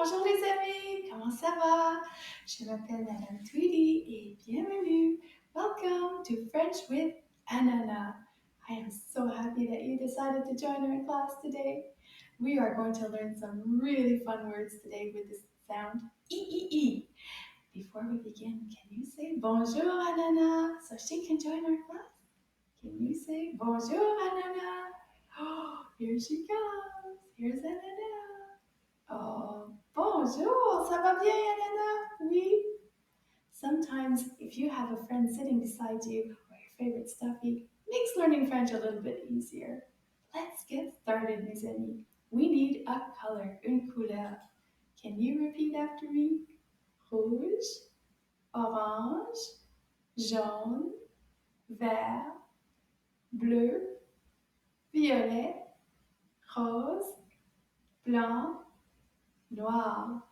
bonjour les amis, comment ça va? Je m'appelle Madame Tweedy et bienvenue. Welcome to French with Ananas. I am so happy that you decided to join our class today. We are going to learn some really fun words today with the sound E. Before we begin, can you say bonjour Ananas so she can join our class? Can you say bonjour Ananas? Oh, here she comes. Here's Ananas. Oh, bonjour, ça va bien, Elena? Oui. Sometimes, if you have a friend sitting beside you or your favorite stuffy, makes learning French a little bit easier. Let's get started, mes amis. We need a color, une couleur. Can you repeat after me? Rouge, orange, jaune, vert, bleu, violet, rose, blanc, noir.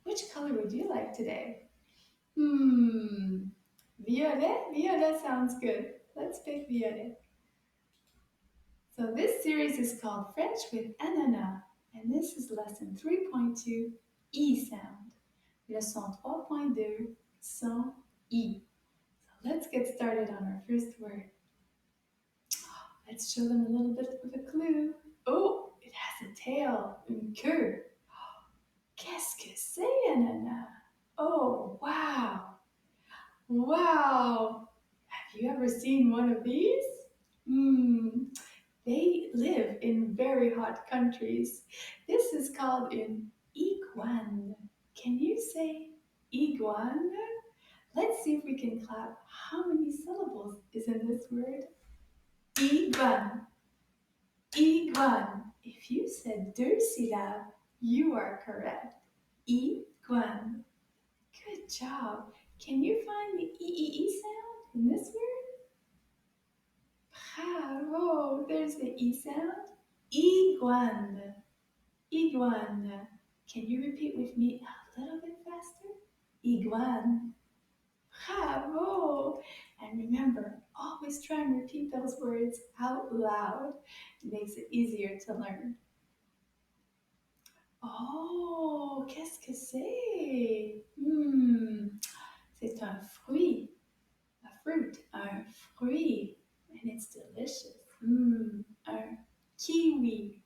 Which color would you like today? Violet? Violet sounds good. Let's pick violet. So this series is called French with Ananas, and this is lesson 3.2, E sound. Leçon 3.2, son E. So let's get started on our first word. Let's show them a little bit of a clue. Oh, it has a tail, une queue. Qu'est-ce que c'est, Ananas? Oh, wow. Wow! Have you ever seen one of these? They live in very hot countries. This is called an iguana. Can you say iguana? Let's see if we can clap. How many syllables is in this word? Iguana. Iguana. If you said deux syllabes, you are correct. Iguana. Good job. Can you find the E sound in this word? Bravo! There's the E sound. Iguane. Iguane. Can you repeat with me a little bit faster? Iguane. Bravo! And remember, always try and repeat those words out loud. It makes it easier to learn. Oh, qu'est-ce que c'est? C'est un fruit. A fruit, un fruit, and it's delicious. Un kiwi.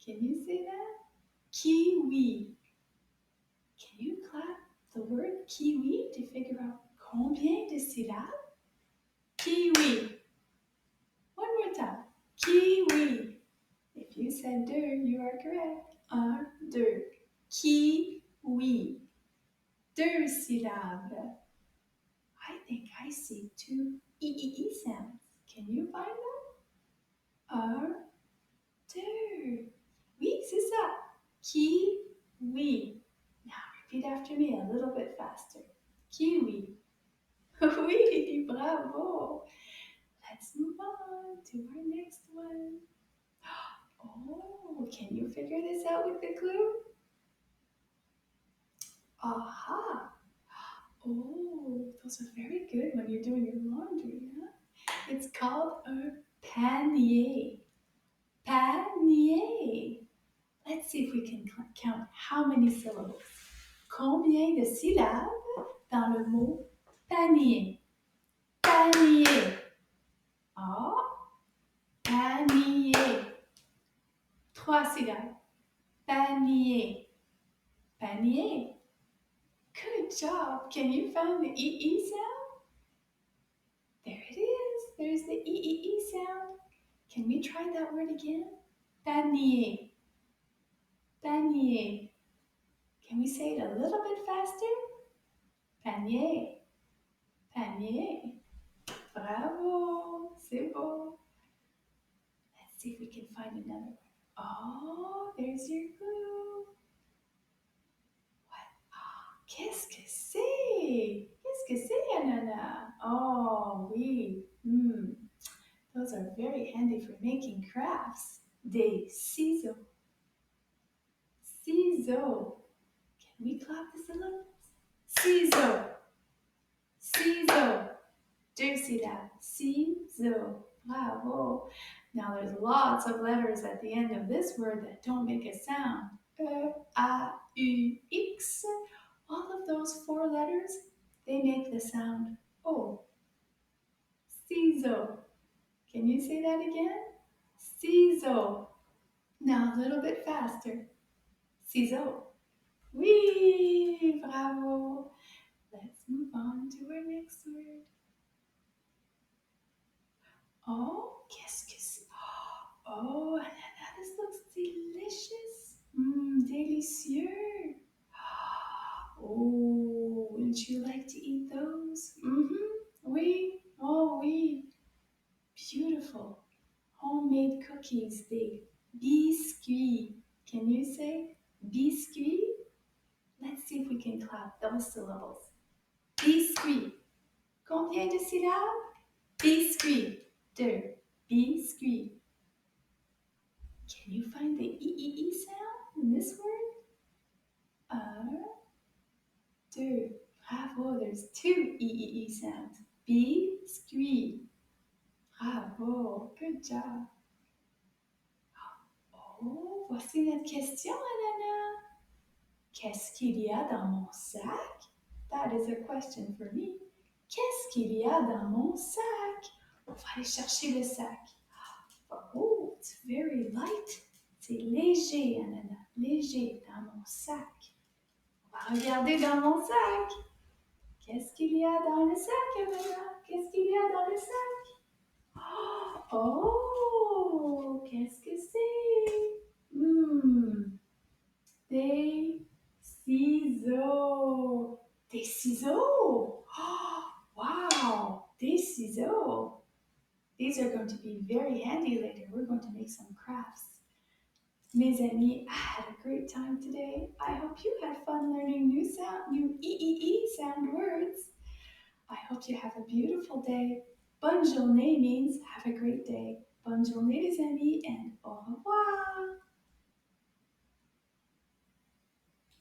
Can you say that? Kiwi. Can you clap the word kiwi to figure out combien de syllabes? Kiwi. One more time. Kiwi. If you said deux, you are correct. Un, deux. Kiwi. Deux syllabes. I think I see two E sounds. Can you find them? Un, deux. Oui, c'est ça. Kiwi. Now repeat after me a little bit faster. Kiwi. Oui, bravo. Let's move on to our next one. Oh, can you figure this out with the clue? Aha. Oh, those are very good when you're doing your laundry, huh? It's called a pannier. Pannier. Let's see if we can count how many syllables. Combien de syllabes dans le mot panier? Panier. Oh, panier. Trois syllabes. Panier. Panier. Good job. Can you find the E sound? There it is. There's the E sound. Can we try that word again? Panier. Panier. Can we say it a little bit faster? Panier. Panier. Bravo. C'est beau. Let's see if we can find another one. Oh, there's your clue. What? Qu'est-ce que c'est? Qu'est-ce que c'est, Ananas? Oh, oui. Those are very handy for making crafts. Des ciseaux. Ciseaux. Can we clap the syllables? Ciseaux. Ciseaux. Deux syllabes. Ciseaux. Bravo. Now there's lots of letters at the end of this word that don't make a sound. E, A, U, that again? Ciseaux. Now a little bit faster. Ciseaux. Oui, bravo. Let's move on to our next word. Oh, qu'est-ce que c'est? Oh, ananas looks delicious. Délicieux. Oh, wouldn't you like to eat those? Oui. Oh, oui. Beautiful. Homemade cookies, des biscuits. Can you say biscuit? Let's see if we can clap those syllables. Biscuit. Combien de syllabes? Biscuit. Deux. Biscuit. Can you find the E sound in this word? Un, deux. Bravo, there's two E sounds. Biscuit. Bravo, good job. Oh, voici notre question, Anana. Qu'est-ce qu'il y a dans mon sac? That is a question for me. Qu'est-ce qu'il y a dans mon sac? On va aller chercher le sac. Oh, it's very light. C'est léger, Anana. Léger dans mon sac. On va regarder dans mon sac. Qu'est-ce qu'il y a dans le sac, Anana? Qu'est-ce qu'il y a dans le sac? Oh, qu'est-ce que c'est? Des ciseaux. Des ciseaux. Wow, des ciseaux. These are going to be very handy later. We're going to make some crafts. Mes amis, I had a great time today. I hope you had fun learning new E sound words. I hope you have a beautiful day. Bonne journée means have a great day. Bonne journée les amis and au